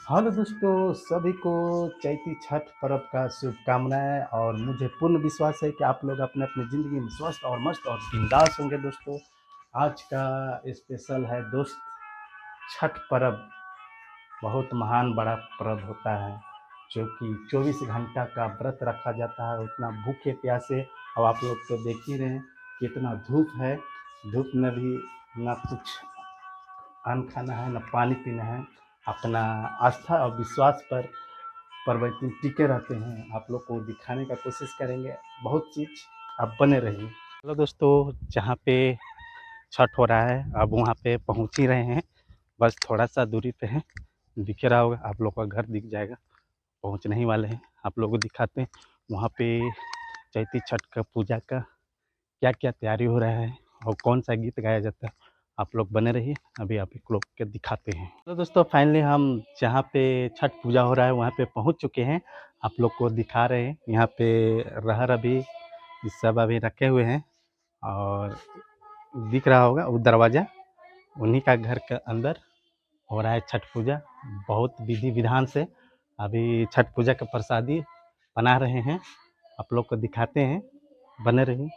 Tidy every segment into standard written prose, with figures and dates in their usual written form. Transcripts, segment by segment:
Hello दोस्तों, सभी को चैती छठ पर्व का शुभकामनाएँ और मुझे पूर्ण विश्वास है कि आप लोग अपने अपनी ज़िंदगी में स्वस्थ और मस्त और बिंदास होंगे। दोस्तों, आज का स्पेशल है दोस्त छठ पर्व। बहुत महान बड़ा पर्व होता है जो कि 24 घंटा का व्रत रखा जाता है उतना भूखे प्यासे। और आप लोग तो देख ही रहे हैं कितना धूप है। धूप में भी ना कुछ अन्न खाना है ना पानी पीना है। अपना आस्था और विश्वास पर परिवर्तन टिके रहते हैं। आप लोग को दिखाने का कोशिश करेंगे बहुत चीज़। आप बने रहिए। हेलो दोस्तों, जहाँ पे छठ हो रहा है अब वहाँ पे पहुँच ही रहे हैं। बस थोड़ा सा दूरी पे है, दिख रहा होगा आप लोग का घर दिख जाएगा। पहुँचने ही वाले हैं, आप लोगों को दिखाते हैं वहाँ पे चैती छठ का पूजा का क्या क्या तैयारी हो रहा है और कौन सा गीत गाया जाता है। आप लोग बने रहिए, अभी आप लोग के दिखाते हैं। तो दोस्तों फाइनली हम जहाँ पे छठ पूजा हो रहा है वहाँ पे पहुँच चुके हैं। आप लोग को दिखा रहे हैं यहाँ पे रहर अभी ये सब अभी रखे हुए हैं। और दिख रहा होगा वो दरवाज़ा, उन्हीं का घर के अंदर हो रहा है छठ पूजा। बहुत विधि विधान से अभी छठ पूजा का प्रसादी बना रहे हैं। आप लोग को दिखाते हैं, बने रहिए।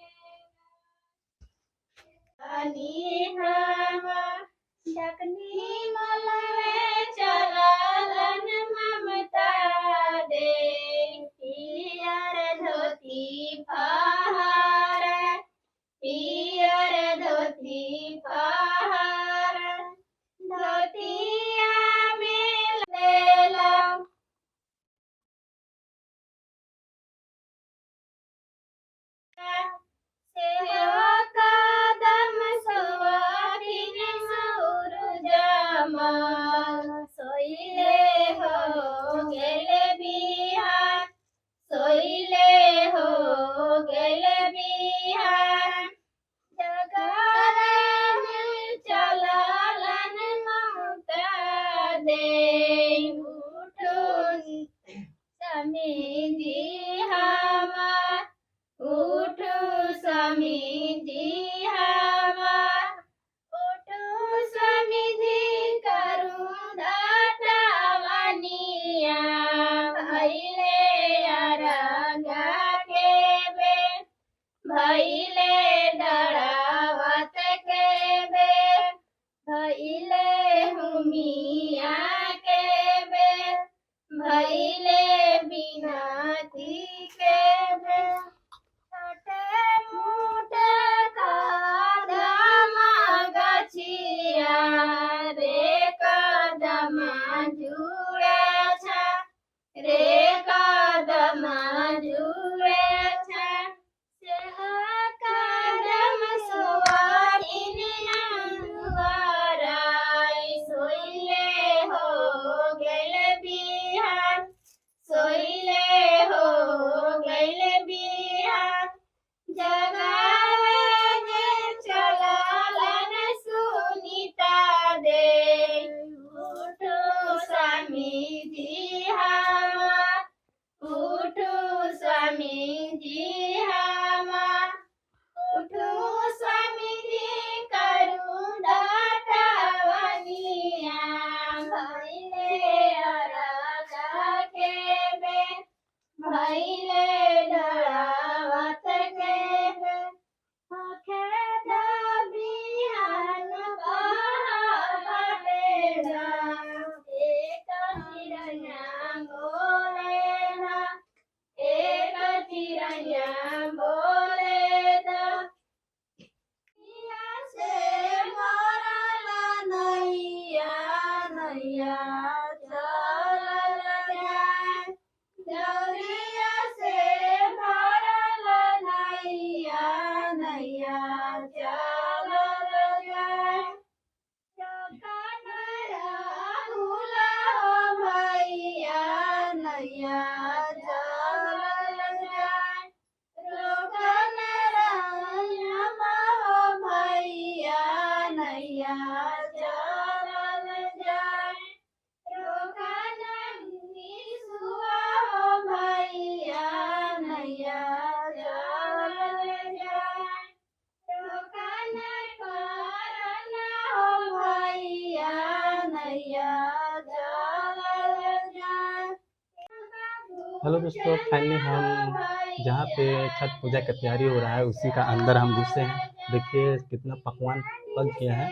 हेलो दोस्तों, फाइनली हम जहाँ पे छठ पूजा की तैयारी हो रहा है उसी का अंदर हम घुसे हैं। देखिए कितना पकवान पक गया है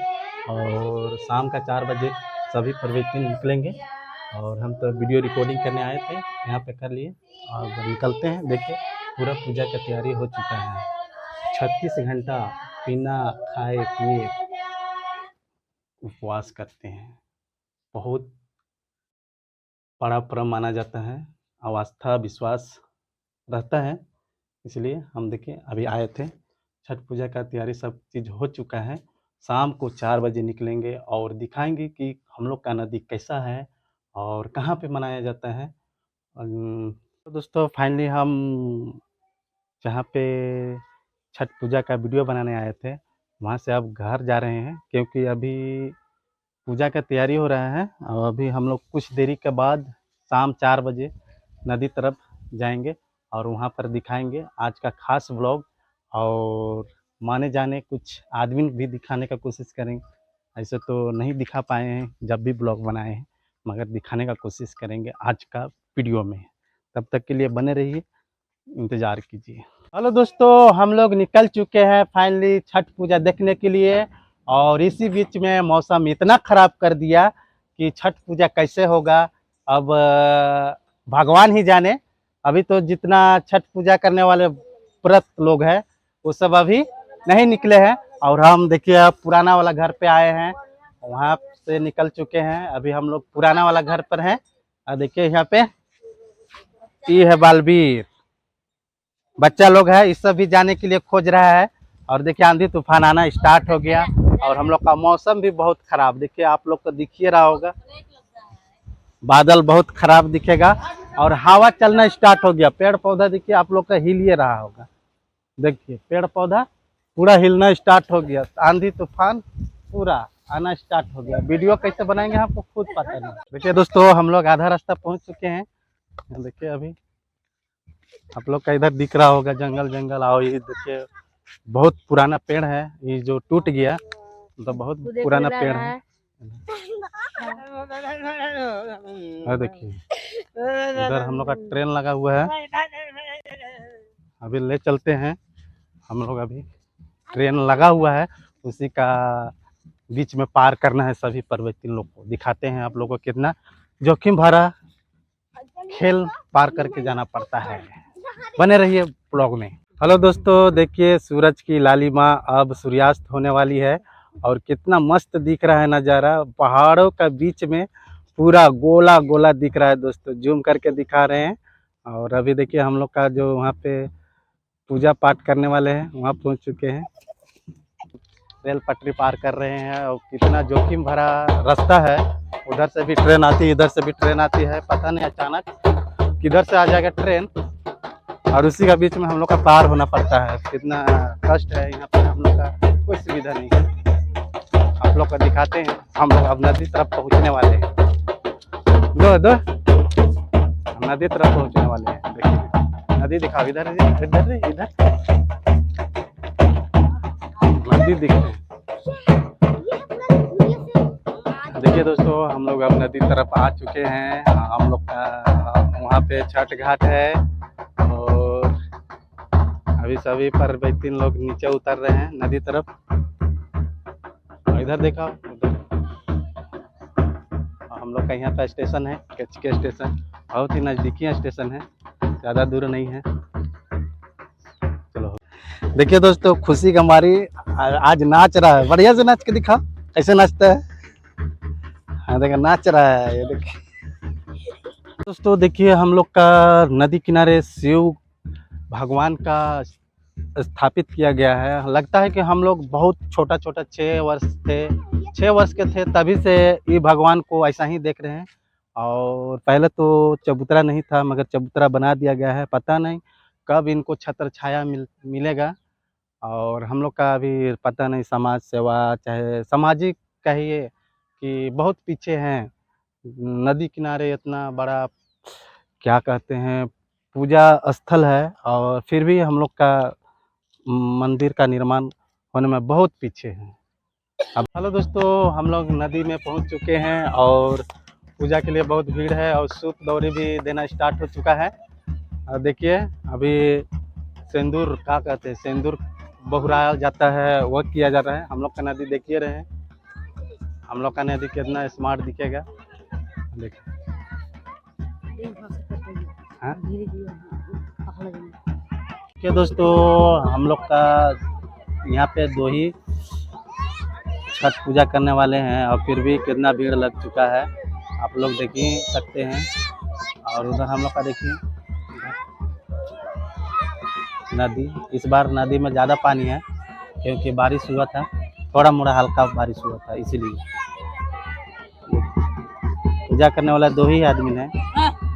और शाम का 4 बजे सभी पर्यटक निकलेंगे और हम तो वीडियो रिकॉर्डिंग करने आए थे, यहाँ पे कर लिए और निकलते हैं। देखिए पूरा पूजा की तैयारी हो चुका है। 36 घंटा बिना खाए पिए उपवास करते हैं। बहुत बड़ा पर्व माना जाता है, आस्था विश्वास रहता है, इसलिए हम देखिए अभी आए थे। छठ पूजा का तैयारी सब चीज़ हो चुका है। शाम को 4 बजे निकलेंगे और दिखाएंगे कि हम लोग का नदी कैसा है और कहाँ पे मनाया जाता है। तो दोस्तों फाइनली हम जहाँ पे छठ पूजा का वीडियो बनाने आए थे वहाँ से अब घर जा रहे हैं, क्योंकि अभी पूजा का तैयारी हो रहा है और अभी हम लोग कुछ देरी के बाद शाम 4 बजे नदी तरफ जाएंगे और वहाँ पर दिखाएंगे आज का खास व्लॉग। और माने जाने कुछ आदमी भी दिखाने का कोशिश करेंगे। ऐसे तो नहीं दिखा पाए हैं जब भी ब्लॉग बनाए हैं, मगर दिखाने का कोशिश करेंगे आज का वीडियो में। तब तक के लिए बने रहिए, इंतज़ार कीजिए। हेलो दोस्तों, हम लोग निकल चुके हैं फाइनली छठ पूजा देखने के लिए। और इसी बीच में मौसम इतना ख़राब कर दिया कि छठ पूजा कैसे होगा अब भगवान ही जाने। अभी तो जितना छठ पूजा करने वाले व्रत लोग हैं वो सब अभी नहीं निकले हैं और हम देखिए अब पुराना वाला घर पे आए हैं, वहाँ से निकल चुके हैं। अभी हम लोग पुराना वाला घर पर हैं और देखिए यहाँ पे ये है बालवीर, बच्चा लोग है, इस सब भी जाने के लिए खोज रहा है। और देखिए आंधी तूफान आना स्टार्ट हो गया और हम लोग का मौसम भी बहुत खराब, देखिए आप लोग को दिख ही रहा होगा, बादल बहुत खराब दिखेगा और हवा चलना स्टार्ट हो गया। पेड़ पौधा देखिए आप लोग का हिल ही रहा होगा, देखिए पेड़ पौधा पूरा हिलना स्टार्ट हो गया, आंधी तूफान पूरा आना स्टार्ट हो गया। वीडियो कैसे बनाएंगे आपको खुद पता नहीं। देखिए दोस्तों हम लोग आधा रास्ता पहुंच चुके हैं। देखिए अभी आप लोग का इधर दिख रहा होगा जंगल जंगल, और ये देखिए बहुत पुराना पेड़ है, ये जो टूट गया तो बहुत पुराना पेड़ है। और देखिए इधर हम लोग का ट्रेन लगा हुआ है, अभी ले चलते हैं हम लोग। अभी ट्रेन लगा हुआ है, उसी का बीच में पार करना है। सभी पर्वतीय लोग को दिखाते हैं आप लोगों को कितना जोखिम भरा खेल पार करके जाना पड़ता है। बने रहिए ब्लॉग में। हेलो दोस्तों, देखिए सूरज की लालिमा अब सूर्यास्त होने वाली है और कितना मस्त दिख रहा है नज़ारा। पहाड़ों का बीच में पूरा गोला गोला दिख रहा है दोस्तों, जूम करके दिखा रहे हैं। और अभी देखिए हम लोग का जो वहाँ पे पूजा पाठ करने वाले हैं वहाँ पहुँच चुके हैं। रेल पटरी पार कर रहे हैं और कितना जोखिम भरा रास्ता है। उधर से भी ट्रेन आती है, इधर से भी ट्रेन आती है, पता नहीं अचानक किधर से आ जाएगा ट्रेन। और उसी का बीच में हम लोग का पार होना पड़ता है, कितना कष्ट है। यहाँ पर हम लोग का कोई सुविधा नहीं है, आप लोग को दिखाते हैं। हम लोग अब नदी तरफ पहुँचने वाले हैं, दो नदी तरफ पहुँचने वाले हैं। देखिए नदी दिखाओ, इधर इधर इधर नदी दिख रही है। देखिए दोस्तों हम लोग अब नदी तरफ आ चुके हैं। हम लोग का वहाँ पे छठ घाट है और अभी सभी पर्वतीय लोग नीचे उतर रहे हैं नदी तरफ। और इधर देखा उधर हम लोग का यहाँ का स्टेशन है, केचके स्टेशन, बहुत ही नज़दीकी स्टेशन है, ज़्यादा दूर नहीं है। चलो देखिए दोस्तों खुशी का मारी आज नाच रहा है, बढ़िया से नाच के दिखा कैसे नाचता है। हाँ देखा नाच रहा है, ये देखिए दोस्तों। देखिए हम लोग का नदी किनारे शिव भगवान का स्थापित किया गया है। लगता है कि हम लोग बहुत छोटा छोटा 6 वर्ष के थे तभी से ये भगवान को ऐसा ही देख रहे हैं। और पहले तो चबूतरा नहीं था, मगर चबूतरा बना दिया गया है, पता नहीं कब इनको छत्र छाया मिलेगा। और हम लोग का अभी पता नहीं समाज सेवा चाहे सामाजिक कहिए कि बहुत पीछे हैं। नदी किनारे इतना बड़ा क्या कहते हैं पूजा स्थल है और फिर भी हम लोग का मंदिर का निर्माण होने में बहुत पीछे हैं। अब हेलो दोस्तों हम लोग नदी में पहुंच चुके हैं और पूजा के लिए बहुत भीड़ है और सूप दौरी भी देना स्टार्ट हो चुका है। देखिए अभी सिंदूर क्या कहते हैं, सिंदूर बहुराया जाता है, वो किया जा रहा है। हम लोग का नदी देखिए रहे हैं, हम लोग का नदी कितना स्मार्ट दिखेगा। देखिए हाँ क्या दोस्तों, हम लोग का यहाँ पे 2 ही छठ पूजा करने वाले हैं और फिर भी कितना भीड़ लग चुका है, आप लोग देख ही सकते हैं। और उधर हम लोग का देखिए नदी, इस बार नदी में ज़्यादा पानी है क्योंकि बारिश हुआ था, थोड़ा मोड़ा हल्का बारिश हुआ था, इसीलिए पूजा करने वाला 2 ही आदमी हैं।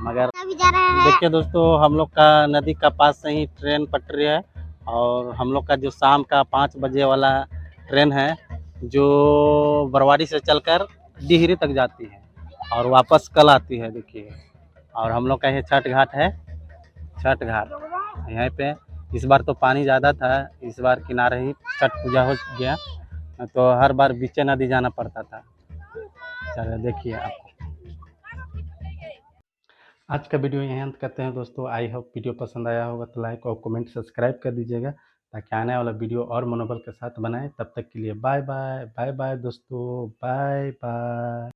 मगर देखिए दोस्तों, हम लोग का नदी का पास से ही ट्रेन पटरी है और हम लोग का जो शाम का 5 बजे वाला ट्रेन है जो बरवाड़ी से चलकर डिहरी तक जाती है और वापस कल आती है। देखिए, और हम लोग का ये छठ घाट है, छठ घाट यहाँ पे। इस बार तो पानी ज़्यादा था, इस बार किनारे ही छठ पूजा हो गया, तो हर बार बीचे नदी जाना पड़ता था। चलिए देखिए आप, आज का वीडियो यहीं अंत करते हैं दोस्तों। आई होप वीडियो पसंद आया होगा तो लाइक और कमेंट सब्सक्राइब कर दीजिएगा ताकि आने वाला वीडियो और मनोबल के साथ बनाएं। तब तक के लिए बाय बाय, बाय बाय दोस्तों, बाय बाय।